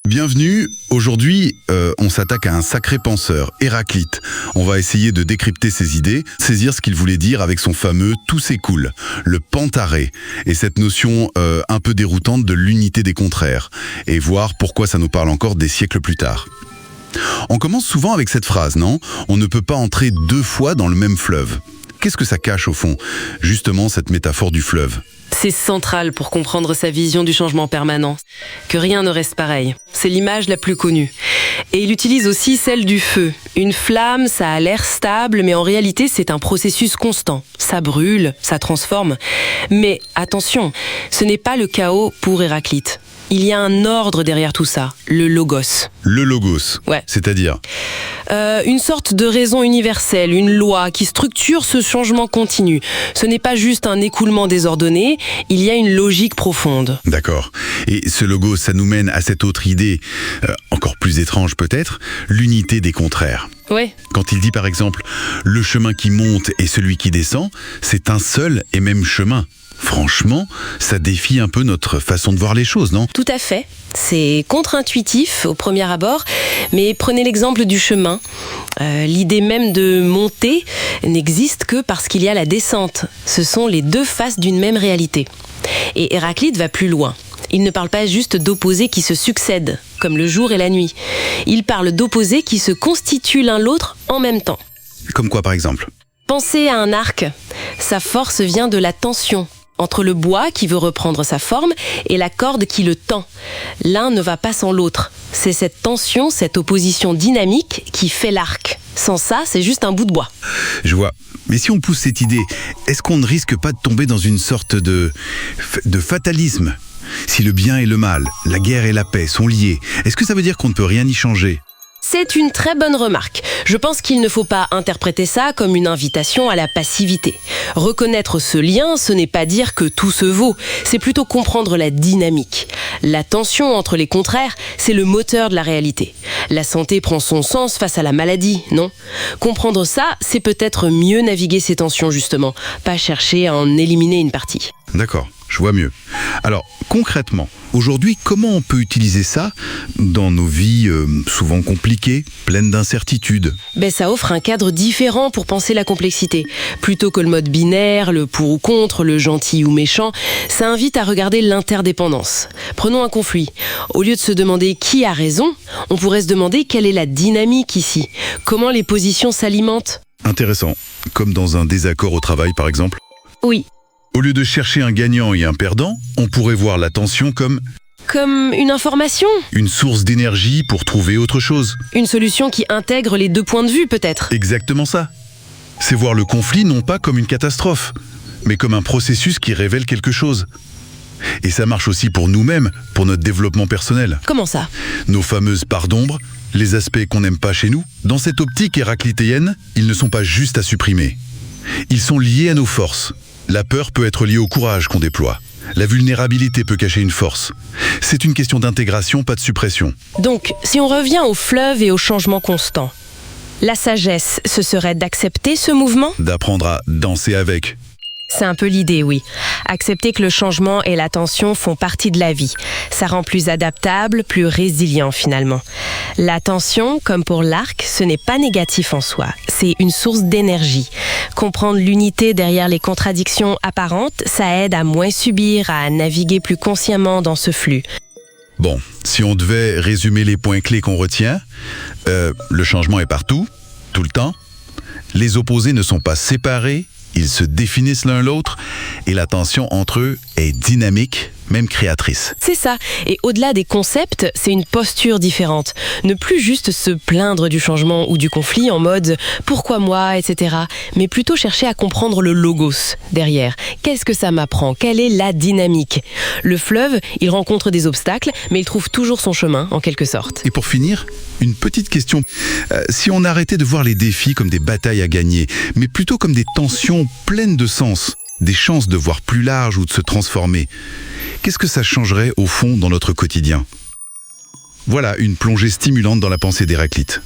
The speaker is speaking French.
Bienvenue, aujourd'hui on s'attaque à un sacré penseur, Héraclite. On va essayer de décrypter ses idées, saisir ce qu'il voulait dire avec son fameux « tout s'écoule », le pantaré, et cette notion un peu déroutante de l'unité des contraires, et voir pourquoi ça nous parle encore des siècles plus tard. On commence souvent avec cette phrase, non ? On ne peut pas entrer deux fois dans le même fleuve. Qu'est-ce que ça cache au fond ? Justement cette métaphore du fleuve. C'est central pour comprendre sa vision du changement permanent, que rien ne reste pareil. C'est l'image la plus connue. Et il utilise aussi celle du feu. Une flamme, ça a l'air stable, mais en réalité, c'est un processus constant. Ça brûle, ça transforme. Mais attention, ce n'est pas le chaos pour Héraclite. Il y a un ordre derrière tout ça, le logos. Le logos, ouais. C'est-à-dire une sorte de raison universelle, une loi qui structure ce changement continu. Ce n'est pas juste un écoulement désordonné, il y a une logique profonde. D'accord. Et ce logos, ça nous mène à cette autre idée, encore plus étrange peut-être, l'unité des contraires. Ouais. Quand il dit par exemple « le chemin qui monte et celui qui descend », c'est un seul et même chemin. Franchement, ça défie un peu notre façon de voir les choses, non ? Tout à fait. C'est contre-intuitif au premier abord, mais prenez l'exemple du chemin. L'idée même de monter n'existe que parce qu'il y a la descente. Ce sont les deux faces d'une même réalité. Et Héraclite va plus loin. Il ne parle pas juste d'opposés qui se succèdent, comme le jour et la nuit. Il parle d'opposés qui se constituent l'un l'autre en même temps. Comme quoi par exemple ? Pensez à un arc. Sa force vient de la tension entre le bois qui veut reprendre sa forme et la corde qui le tend. L'un ne va pas sans l'autre. C'est cette tension, cette opposition dynamique qui fait l'arc. Sans ça, c'est juste un bout de bois. Je vois. Mais si on pousse cette idée, est-ce qu'on ne risque pas de tomber dans une sorte de fatalisme ? Si le bien et le mal, la guerre et la paix sont liés, est-ce que ça veut dire qu'on ne peut rien y changer ? C'est une très bonne remarque. Je pense qu'il ne faut pas interpréter ça comme une invitation à la passivité. Reconnaître ce lien, ce n'est pas dire que tout se vaut, c'est plutôt comprendre la dynamique. La tension entre les contraires, c'est le moteur de la réalité. La santé prend son sens face à la maladie, non ? Comprendre ça, c'est peut-être mieux naviguer ces tensions justement, pas chercher à en éliminer une partie. D'accord, je vois mieux. Alors, concrètement, aujourd'hui, comment on peut utiliser ça dans nos vies souvent compliquées, pleines d'incertitudes ? Ça offre un cadre différent pour penser la complexité. Plutôt que le mode binaire, le pour ou contre, le gentil ou méchant, ça invite à regarder l'interdépendance. Prenons un conflit. Au lieu de se demander qui a raison, on pourrait se demander quelle est la dynamique ici. Comment les positions s'alimentent ? Intéressant. Comme dans un désaccord au travail, par exemple ? Oui. Au lieu de chercher un gagnant et un perdant, on pourrait voir la tension comme une information ? Une source d'énergie pour trouver autre chose. Une solution qui intègre les deux points de vue, peut-être ? Exactement ça. C'est voir le conflit non pas comme une catastrophe, mais comme un processus qui révèle quelque chose. Et ça marche aussi pour nous-mêmes, pour notre développement personnel. Comment ça ? Nos fameuses parts d'ombre, les aspects qu'on n'aime pas chez nous, dans cette optique héraclitéenne, ils ne sont pas juste à supprimer. Ils sont liés à nos forces. La peur peut être liée au courage qu'on déploie. La vulnérabilité peut cacher une force. C'est une question d'intégration, pas de suppression. Donc, si on revient au fleuve et au changement constant, la sagesse, ce serait d'accepter ce mouvement ? D'apprendre à danser avec. C'est un peu l'idée, oui. Accepter que le changement et la tension font partie de la vie. Ça rend plus adaptable, plus résilient finalement. La tension, comme pour l'arc, ce n'est pas négatif en soi. C'est une source d'énergie. Comprendre l'unité derrière les contradictions apparentes, ça aide à moins subir, à naviguer plus consciemment dans ce flux. Bon, si on devait résumer les points clés qu'on retient, le changement est partout, tout le temps. Les opposés ne sont pas séparés, ils se définissent l'un l'autre et la tension entre eux est dynamique, même créatrice. C'est ça. Et au-delà des concepts, c'est une posture différente. Ne plus juste se plaindre du changement ou du conflit en mode « pourquoi moi ?» etc. Mais plutôt chercher à comprendre le logos derrière. Qu'est-ce que ça m'apprend ? Quelle est la dynamique ? Le fleuve, il rencontre des obstacles, mais il trouve toujours son chemin, en quelque sorte. Et pour finir, une petite question. Si on arrêtait de voir les défis comme des batailles à gagner, mais plutôt comme des tensions pleines de sens, des chances de voir plus large ou de se transformer, qu'est-ce que ça changerait au fond dans notre quotidien ? Voilà une plongée stimulante dans la pensée d'Héraclite.